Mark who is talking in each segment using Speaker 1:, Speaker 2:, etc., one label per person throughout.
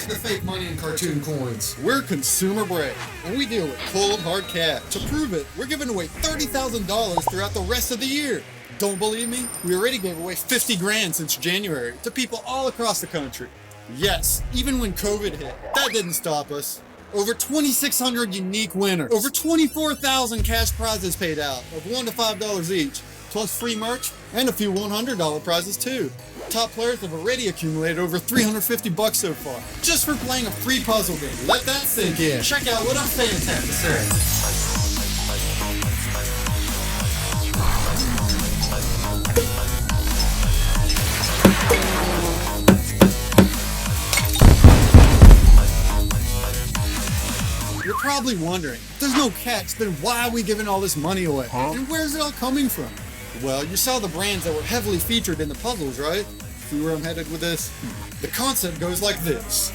Speaker 1: the fake money and cartoon coins. We're consumer brand, and we deal with cold, hard cash. To prove it, we're giving away $30,000 throughout the rest of the year. Don't believe me? We already gave away 50 grand since January to people all across the country. Yes, even when COVID hit, that didn't stop us. Over 2,600 unique winners. Over 24,000 cash prizes paid out of $1 to $5 each, plus free merch and a few $100 prizes too. Top players have already accumulated over $350 so far, just for playing a free puzzle game. Let that sink in. Check out what our fans have to say. You're probably wondering, if there's no catch, then why are we giving all this money away? And where's it all coming from? Well, you saw the brands that were heavily featured in the puzzles, right? See where I'm headed with this? The concept goes like this.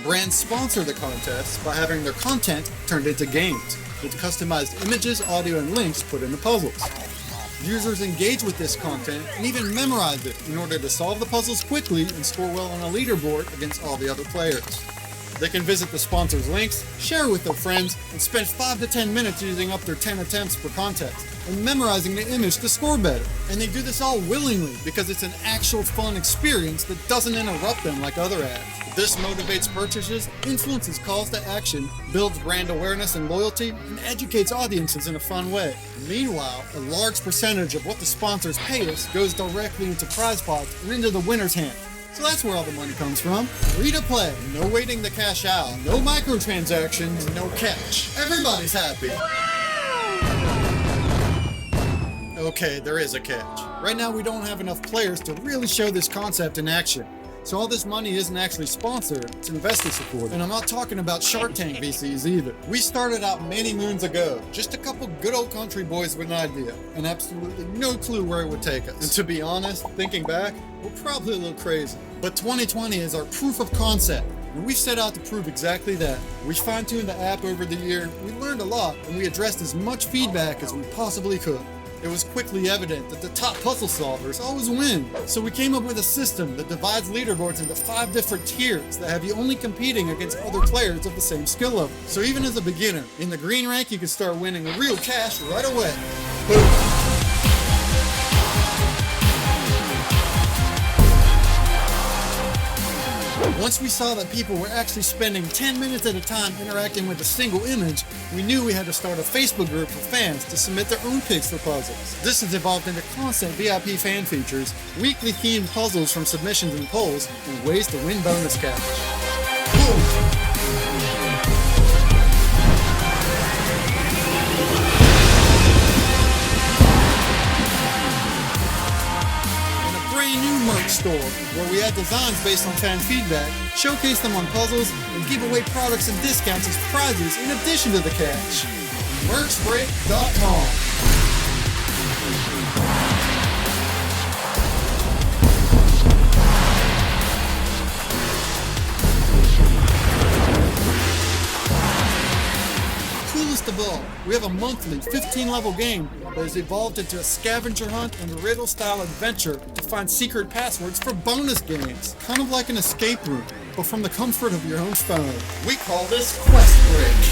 Speaker 1: Brands sponsor the contest by having their content turned into games, with customized images, audio, and links put in the puzzles. Users engage with this content and even memorize it in order to solve the puzzles quickly and score well on a leaderboard against all the other players. They can visit the sponsors' links, share with their friends, and spend 5 to 10 minutes using up their 10 attempts per contest and memorizing the image to score better. And they do this all willingly because it's an actual fun experience that doesn't interrupt them like other ads. This motivates purchases, influences calls to action, builds brand awareness and loyalty, and educates audiences in a fun way. Meanwhile, a large percentage of what the sponsors pay us goes directly into prize pots and into the winner's hand. So that's where all the money comes from. Free to play, no waiting to cash out, no microtransactions, no catch. Everybody's happy. Okay, there is a catch. Right now we don't have enough players to really show this concept in action. So all this money isn't actually sponsored, it's investor support. And I'm not talking about Shark Tank VCs either. We started out many moons ago, just a couple good old country boys with an idea, and absolutely no clue where it would take us. And to be honest, thinking back, we're probably a little crazy. But 2020 is our proof of concept, and we set out to prove exactly that. We fine-tuned the app over the year, we learned a lot, and we addressed as much feedback as we possibly could. It was quickly evident that the top puzzle solvers always win. So we came up with a system that divides leaderboards into 5 different tiers that have you only competing against other players of the same skill level. So even as a beginner, in the green rank you can start winning real cash right away. Boom. Once we saw that people were actually spending 10 minutes at a time interacting with a single image, we knew we had to start a Facebook group for fans to submit their own picks for puzzles. This has evolved into constant VIP fan features, weekly themed puzzles from submissions and polls, and ways to win bonus cash. Boom! Merch store, where we add designs based on fan feedback, showcase them on puzzles, and give away products and discounts as prizes in addition to the cash. Merchbreak.com. Coolest of all, we have a monthly 15-level game that has evolved into a scavenger hunt and riddle-style adventure to find secret passwords for bonus games. Kind of like an escape room, but from the comfort of your own phone. We call this Quest Bridge.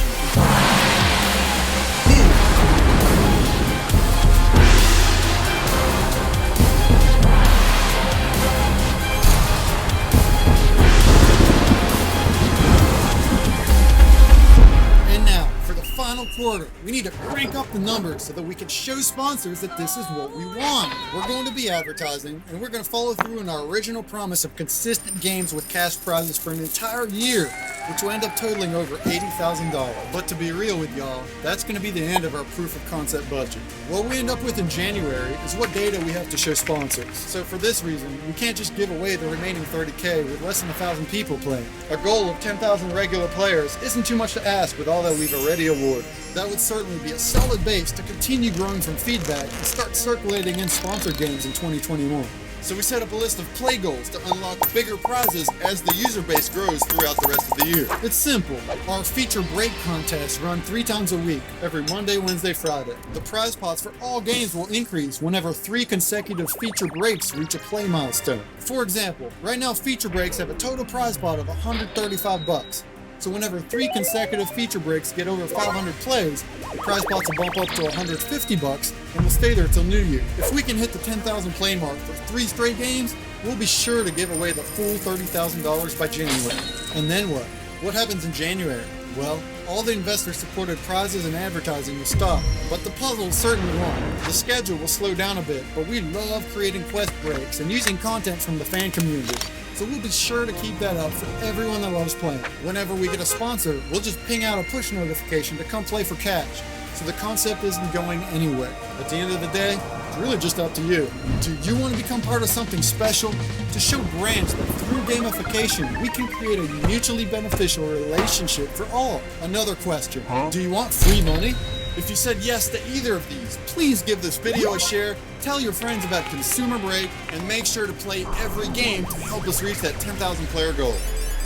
Speaker 1: Quarter. We need to crank up the numbers so that we can show sponsors that this is what we want. We're going to be advertising, and we're going to follow through on our original promise of consistent games with cash prizes for an entire year, which will end up totaling over $80,000. But to be real with y'all, that's going to be the end of our proof of concept budget. What we end up with in January is what data we have to show sponsors. So for this reason, we can't just give away the remaining $30K with less than 1,000 people playing. Our goal of 10,000 regular players isn't too much to ask with all that we've already awarded. That would certainly be a solid base to continue growing from feedback and start circulating in sponsored games in 2021. So we set up a list of play goals to unlock bigger prizes as the user base grows throughout the rest of the year. It's simple. Our feature break contests run 3 times a week, every Monday, Wednesday, Friday. The prize pots for all games will increase whenever 3 consecutive feature breaks reach a play milestone. For example, right now feature breaks have a total prize pot of $135. So whenever 3 consecutive feature breaks get over 500 plays, the prize pots will bump up to $150 and will stay there till New Year. If we can hit the 10,000 play mark for 3 straight games, we'll be sure to give away the full $30,000 by January. And then what? What happens in January? Well, all the investor-supported prizes and advertising will stop, but the puzzles certainly won't. The schedule will slow down a bit, but we love creating quest breaks and using content from the fan community. So we'll be sure to keep that up for everyone that loves playing. Whenever we get a sponsor, we'll just ping out a push notification to come play for cash. So the concept isn't going anywhere. At the end of the day, it's really just up to you. Do you want to become part of something special? To show brands that through gamification, we can create a mutually beneficial relationship for all. Another question, do you want free money? If you said yes to either of these, please give this video a share, tell your friends about Consumer Break, and make sure to play every game to help us reach that 10,000 player goal.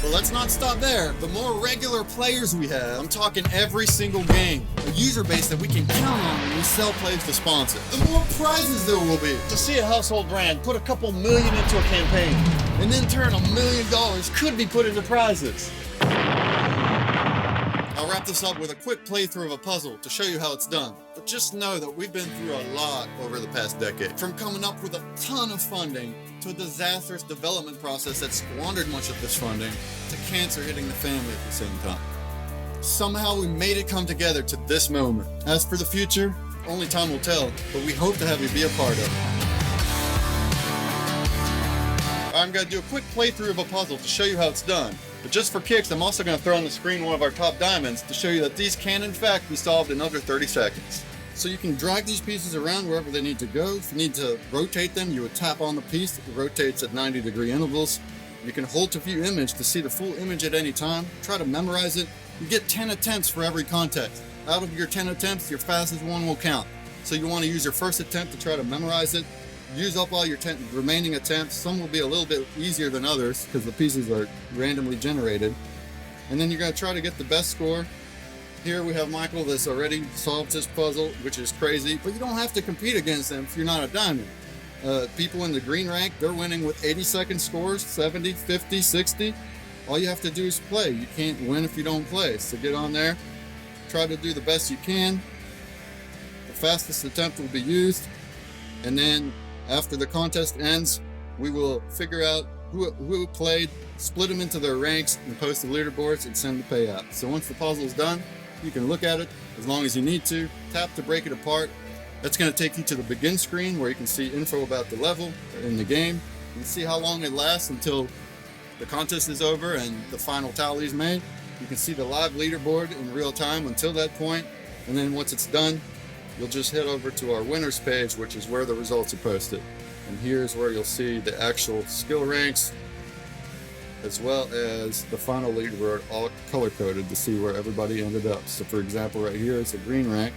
Speaker 1: But let's not stop there. The more regular players we have, I'm talking every single game, a user base that we can count on when we sell plays to sponsors, the more prizes there will be. To see a household brand put a couple million into a campaign, and then turn $1 million could be put into prizes. I'll wrap this up with a quick playthrough of a puzzle to show you how it's done. But just know that we've been through a lot over the past decade. From coming up with a ton of funding, to a disastrous development process that squandered much of this funding, to cancer hitting the family at the same time. Somehow we made it come together to this moment. As for the future, only time will tell, but we hope to have you be a part of it. I'm going to do a quick playthrough of a puzzle to show you how it's done. But just for kicks, I'm also going to throw on the screen one of our top diamonds to show you that these can in fact be solved in under 30 seconds. So you can drag these pieces around wherever they need to go. If you need to rotate them, you would tap on the piece. It rotates at 90-degree intervals. You can hold to view image to see the full image at any time. Try to memorize it. You get 10 attempts for every contest. Out of your 10 attempts, your fastest one will count. So you want to use your first attempt to try to memorize it. Use up all your 10 remaining attempts. Some will be a little bit easier than others because the pieces are randomly generated. And then you're going to try to get the best score. Here we have Michael that's already solved this puzzle, which is crazy, but you don't have to compete against them if you're not a diamond. People in the green rank, they're winning with 80-second scores, 70, 50, 60. All you have to do is play. You can't win if you don't play. So get on there, try to do the best you can. The fastest attempt will be used, and then after the contest ends, we will figure out who played, split them into their ranks, and post the leaderboards and send the payout. So once the puzzle is done, you can look at it as long as you need to, tap to break it apart. That's going to take you to the begin screen where you can see info about the level in the game. You can see how long it lasts until the contest is over and the final tally is made. You can see the live leaderboard in real time until that point, and then once it's done, you'll just head over to our winners page, which is where the results are posted. And here's where you'll see the actual skill ranks, as well as the final leaderboard all color-coded to see where everybody ended up. So for example, right here, it's a green rank.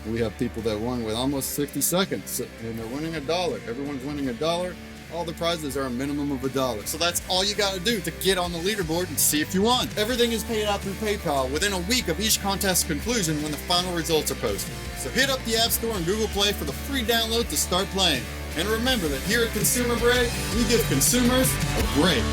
Speaker 1: We have people that won with almost 60 seconds, and they're winning $1. Everyone's winning $1. All the prizes are a minimum of $1. So that's all you got to do to get on the leaderboard and see if you won. Everything is paid out through PayPal within a week of each contest's conclusion when the final results are posted. So hit up the App Store and Google Play for the free download to start playing. And remember that here at Consumer Break, we give consumers a break.